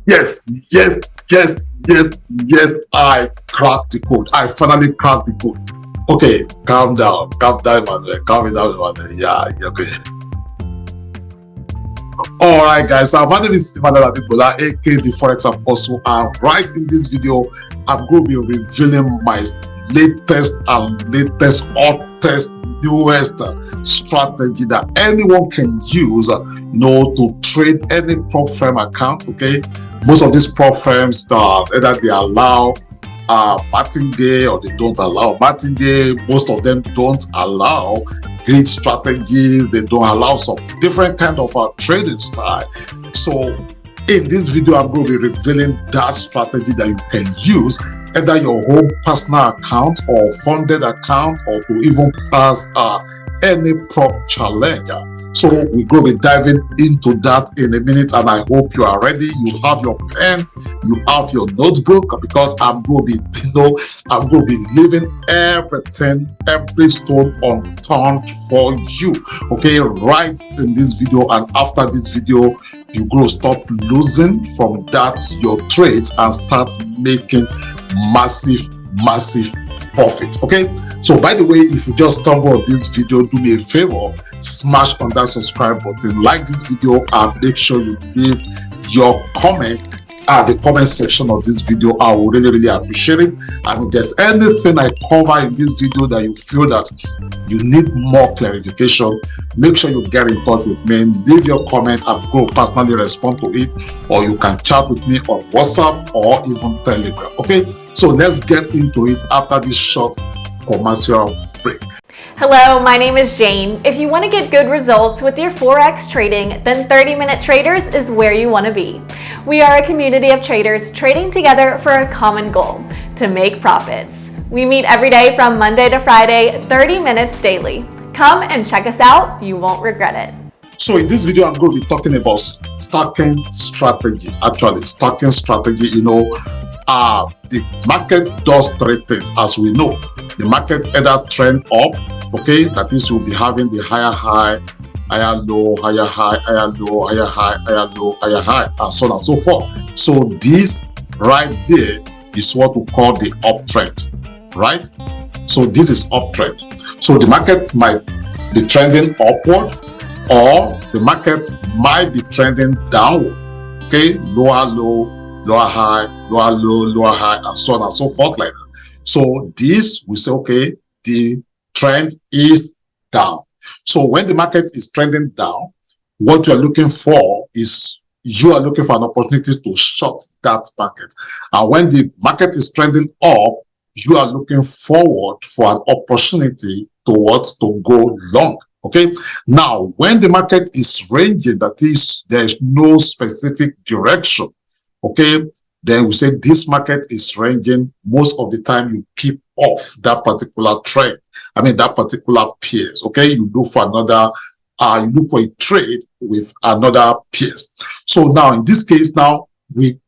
Yes, yes, yes, yes, yes. I cracked the code. I finally cracked the code. Okay, calm down, Emmanuel. Calm down, Emmanuel. Yeah, okay. All right, guys. So my name is Emmanuel Abibola, aka the Forex Apostle, and right in this video, I'm going to be revealing my latest, hottest, newest strategy that anyone can use, to trade any prop firm account. Okay, most of these prop firms, either they allow Martin Day or they don't allow Martin Day. Most of them don't allow grid strategies. They don't allow some different kind of trading style. So in this video, I'm going to be revealing that strategy that you can use either your own personal account or funded account, or to even pass any prop challenge. So we're going to be diving into that in a minute, and I hope you are ready. You have your pen, you have your notebook, because I'm going to be leaving everything, every stone unturned for you. Okay, right in this video, and after this video, you go stop losing from that your trades and start making massive profit. Okay, so by the way, if you just stumble on this video, do me a favor, smash on that subscribe button, like this video, and make sure you leave your comment at the comment section of this video. I will really appreciate it. And if there's anything I cover in this video that you feel that you need more clarification, make sure you get in touch with me, leave your comment, and go personally respond to it, or you can chat with me on WhatsApp or even Telegram. Okay, so let's get into it after this short commercial break. Hello, my name is Jane. If you want to get good results with your Forex trading, then 30-Minute Traders is where you want to be. We are a community of traders trading together for a common goal, to make profits. We meet every day from Monday to Friday, 30 minutes daily. Come and check us out. You won't regret it. So in this video, I'm going to be talking about stacking strategy. Actually, stacking strategy, the market does three things. As we know, the market either trend up, okay, that is, you'll be having the higher high, higher low, higher high, higher low, higher high, higher low, higher high, and so on and so forth. So this right there is what we call the uptrend, right? So this is uptrend. So the market might be trending upward, or the market might be trending downward, okay, lower low, lower high, lower low, lower high, and so on and so forth like that. So this, we say, okay, the trend is down. So when the market is trending down, what you're looking for is, you are looking for an opportunity to short that market. And when the market is trending up, you are looking forward for an opportunity to go long. Okay, now when the market is ranging, that is, there is no specific direction, okay, then we say this market is ranging. Most of the time you keep off that particular trend, that particular pairs. Okay, you look for another, you look for a trade with another pairs. So now in this case, now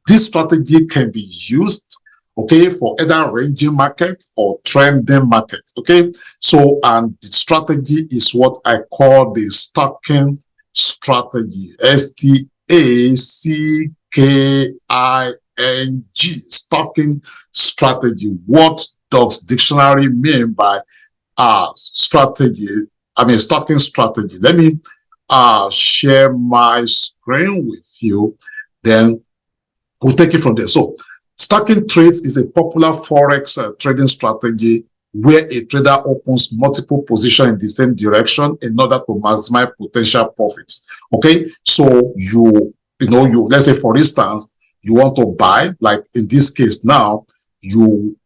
this strategy can be used, okay, for either ranging market or trending market. Okay, so, and the strategy is what I call the stacking strategy. STACKING, stacking strategy. What does dictionary mean by strategy? Stacking strategy. Let me share my screen with you, then we'll take it from there. So stacking trades is a popular Forex trading strategy where a trader opens multiple positions in the same direction in order to maximize potential profits. Okay, so you let's say, for instance, you want to buy, like in this case now, you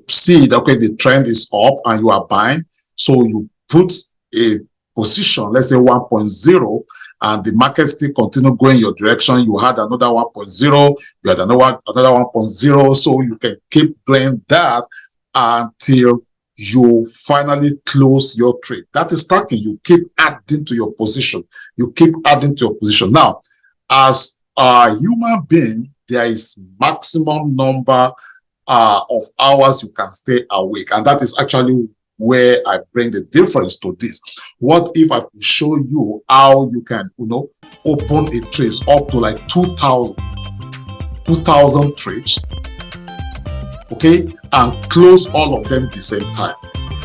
see that, okay, the trend is up and you are buying, so you put a position, let's say 1.0, and the market still continue going your direction. You had another 1.0, you had another 1.0, so you can keep doing that until you finally close your trade. That is stacking. You keep adding to your position. You keep adding to your position. Now, as a human being, there is maximum number of hours you can stay awake, and that is actually where I bring the difference to this. What if I could show you how you can, open a trade up to like 2,000 2,000 trades, okay, and close all of them at the same time.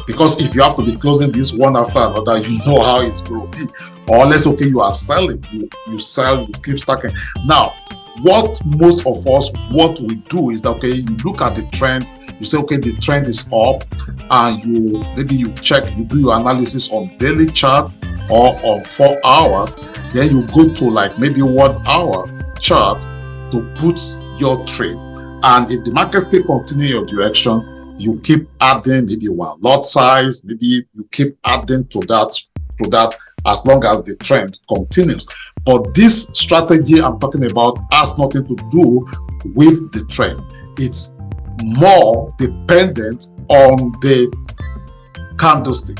Because if you have to be closing this one after another, you know how it's going to be. Or unless, okay, you are selling, you sell, you keep stacking. Now, what most of us, what we do is that, okay, you look at the trend, you say, okay, the trend is up, and maybe you check, you do your analysis on daily chart or on 4 hours. Then you go to like maybe 1 hour chart to put your trade. And if the market still continue your direction, you keep adding maybe one lot size, maybe you keep adding to that as long as the trend continues. But this strategy I'm talking about has nothing to do with the trend. It's more dependent on the candlestick,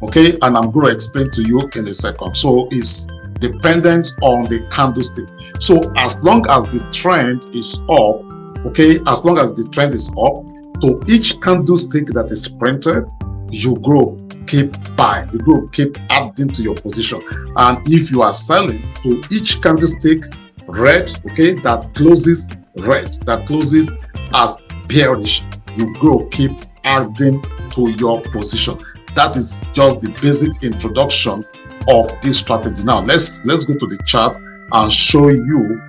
okay? And I'm going to explain to you in a second. So it's dependent on the candlestick. So as long as the trend is up, okay, as long as the trend is up, to each candlestick that is printed, you grow, keep buying, you grow, keep adding to your position. And if you are selling, to each candlestick red, okay, that closes red, that closes as bearish, you grow, keep adding to your position. That is just the basic introduction of this strategy. Now let's go to the chart and show you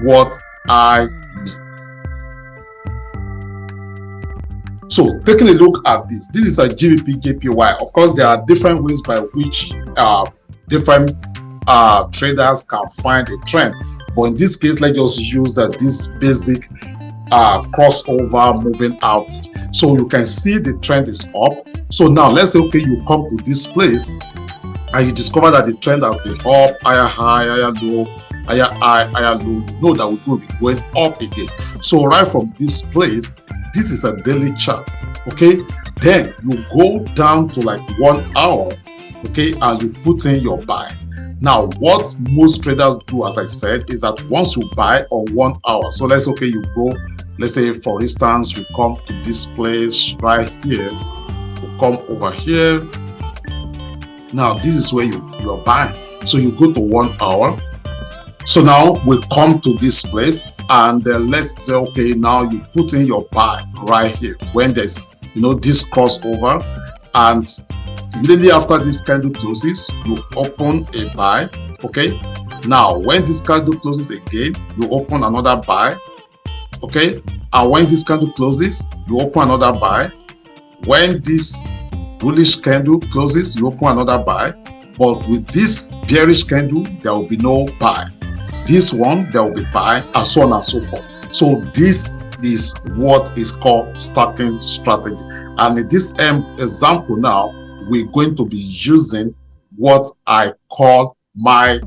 what I mean. So taking a look at this is a GBP JPY. Of course, there are different ways by which different traders can find a trend, but in this case, let's just use this basic crossover moving average. So you can see the trend is up. So now let's say, okay, you come to this place and you discover that the trend has been up, higher high, higher low, higher high, higher low. You know that we're going to be going up again. So right from this place, this is a daily chart, okay? Then you go down to like 1 hour, okay, and you put in your buy. Now, what most traders do, as I said, is that once you buy on 1 hour, so let's okay, you go, let's say for instance, you come to this place right here, you come over here. Now, this is where you're buying. So you go to 1 hour. So now we come to this place, and let's say, okay, now you put in your buy right here when there's, this crossover, and immediately after this candle closes, you open a buy, okay? Now, when this candle closes again, you open another buy, okay? And when this candle closes, you open another buy. When this bullish candle closes, you open another buy. But with this bearish candle, there will be no buy. This one, there will be buy, and so on and so forth. So this is what is called stacking strategy. And in this example now, we're going to be using what I call a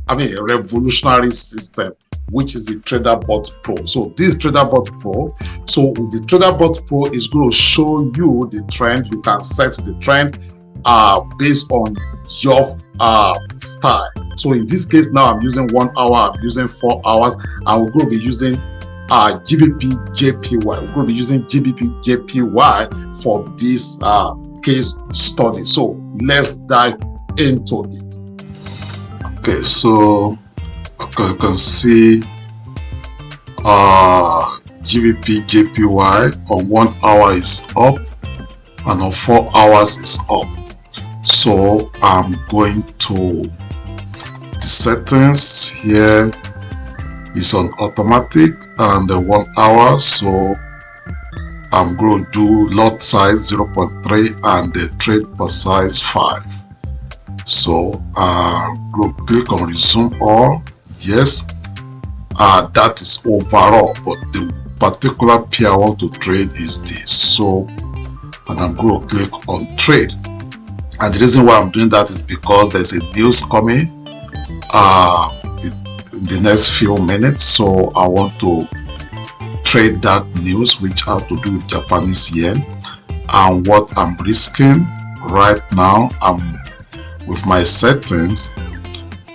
revolutionary system, which is the TraderBot Pro. So this TraderBot Pro, so the TraderBot Pro is going to show you the trend. You can set the trend based on your style. So in this case now, I'm using 1 hour, I'm using 4 hours, and we're going to be using GBP JPY. We're going to be using GBP JPY for this case study. So let's dive into it. Okay, so you can see GBP JPY on 1 hour is up and on 4 hours is up. So I'm going to the settings. Here is on automatic and the 1 hour, so I'm going to do lot size 0.3 and the trade per size 5. So I'm going to click on resume all. Yes, that is overall, but the particular pair I want to trade is this. So, and I'm going to click on trade. And the reason why I'm doing that is because there's a news coming in the next few minutes. So I want to trade that news, which has to do with Japanese yen. And what I'm risking right now, with my settings,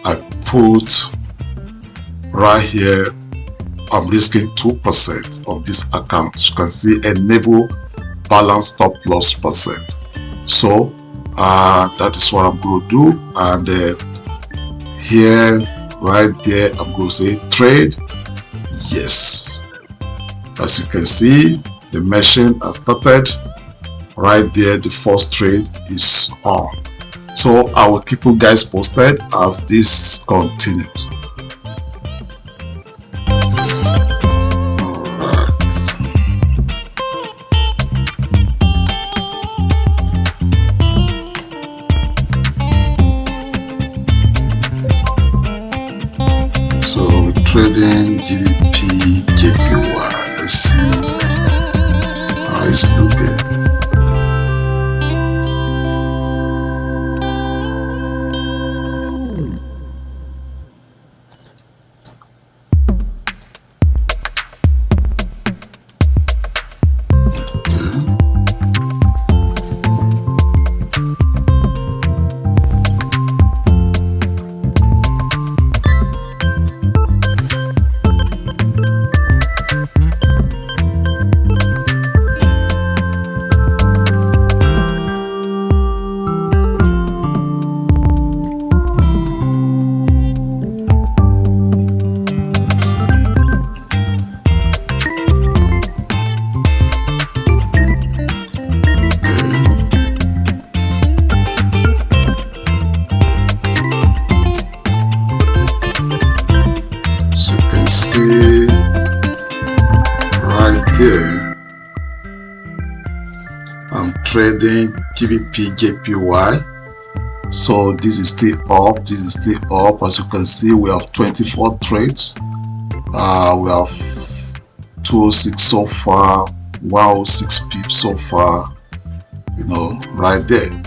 I put right here, I'm risking 2% of this account. You can see enable balance stop loss percent. So that is what I'm going to do. And here right there, I'm going to say trade Yes, as you can see, the machine has started. Right there, the first trade is on. So I will keep you guys posted as this continues. So we're trading GBP JPY. Let's see how it's looking. See right there, I'm trading GBP JPY. So this is still up, this is still up. As you can see, we have 24 trades. We have 206 so far, 106 pips so far, you know, right there.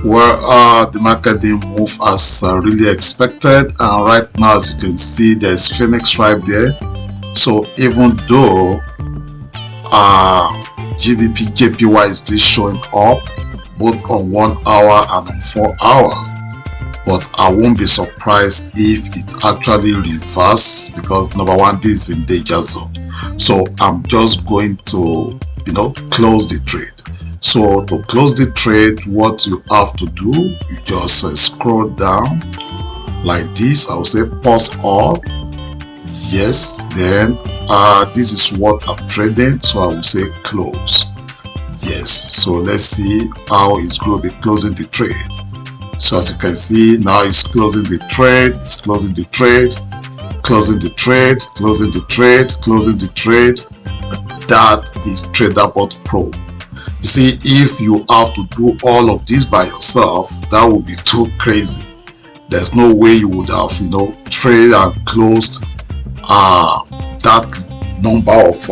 Where the market didn't move as really expected, and right now, as you can see, there's Phoenix right there. So even though GBP JPY is still showing up both on 1 hour and on 4 hours, but I won't be surprised if it actually reverses, because number one, this is in danger zone. So I'm just going to, you know, close the trade. So to close the trade, what you have to do, you just scroll down like this. I will say pause all. Yes, then this is what I'm trading, so I will say close. Yes, so let's see how it's going to be closing the trade. So as you can see, now it's closing the trade, it's closing the trade, closing the trade, closing the trade, closing the trade. That is TraderBot Pro. You see, if you have to do all of this by yourself, that would be too crazy. There's no way you would have, you know, traded and closed that number of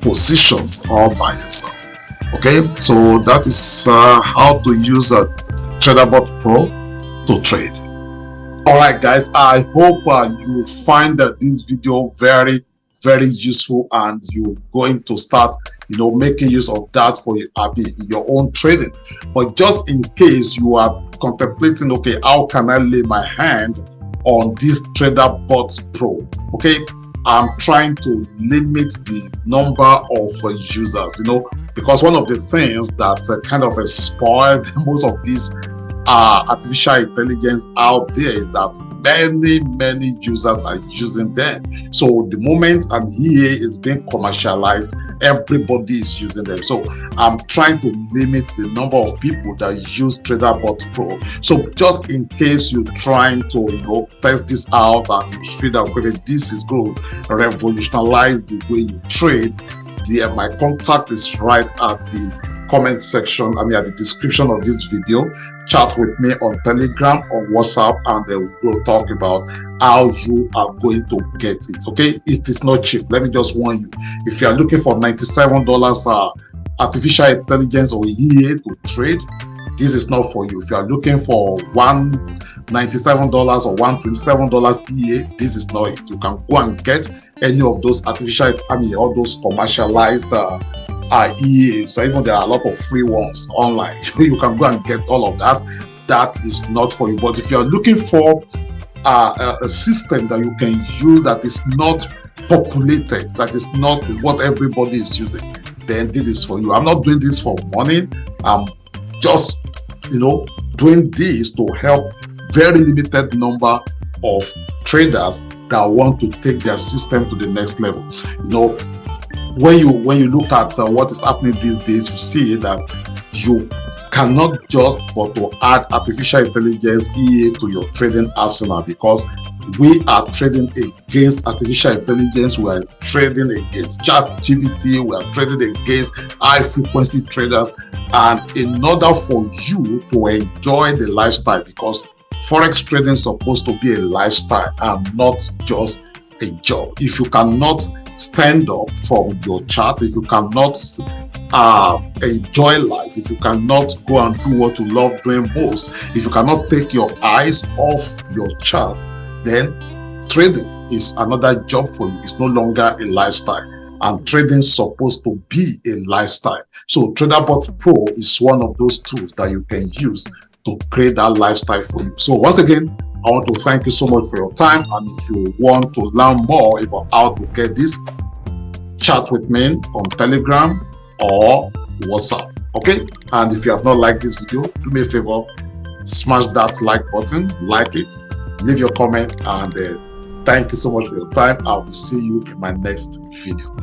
positions all by yourself. Okay, so that is how to use a TraderBot Pro to trade. All right, guys, I hope you find this video very useful, and you're going to start, you know, making use of that for your own trading. But just in case you are contemplating, okay, how can I lay my hand on this TraderBot Pro? Okay, I'm trying to limit the number of users, you know, because one of the things that kind of spoiled most of these artificial intelligence out there is that many users are using them. So the moment and here is being commercialized, everybody is using them. So I'm trying to limit the number of people that use TraderBot Pro. So just in case you're trying to, you know, test this out and you feel that, okay, this is going to revolutionize the way you trade, my contact is right at the comment section, at the description of this video. Chat with me on Telegram, on WhatsApp, and then we'll talk about how you are going to get it. Okay, it is not cheap. Let me just warn you, if you are looking for $97 artificial intelligence or EA to trade, this is not for you. If you are looking for $197 or $127 EA, this is not it. You can go and get any of those artificial, all those commercialized EA. So even there are a lot of free ones online. You can go and get all of that. That is not for you. But if you are looking for a system that you can use that is not populated, that is not what everybody is using, then this is for you. I'm not doing this for money. I'm just, you know, doing this to help very limited number of traders that want to take their system to the next level. You know, when you look at what is happening these days, you see that you cannot just but to add artificial intelligence EA to your trading arsenal, because we are trading against artificial intelligence, we are trading against ChatGPT, we are trading against high frequency traders. And in order for you to enjoy the lifestyle, because Forex trading is supposed to be a lifestyle and not just a job. If you cannot stand up from your chart, if you cannot enjoy life, if you cannot go and do what you love doing most, if you cannot take your eyes off your chart, then trading is another job for you. It's no longer a lifestyle, and trading is supposed to be a lifestyle. So TraderBot Pro is one of those tools that you can use to create that lifestyle for you. So once again, I want to thank you so much for your time, and if you want to learn more about how to get this, chat with me on Telegram or WhatsApp. Okay, and if you have not liked this video, do me a favor, smash that like button, like it, leave your comment, and thank you so much for your time. I will see you in my next video.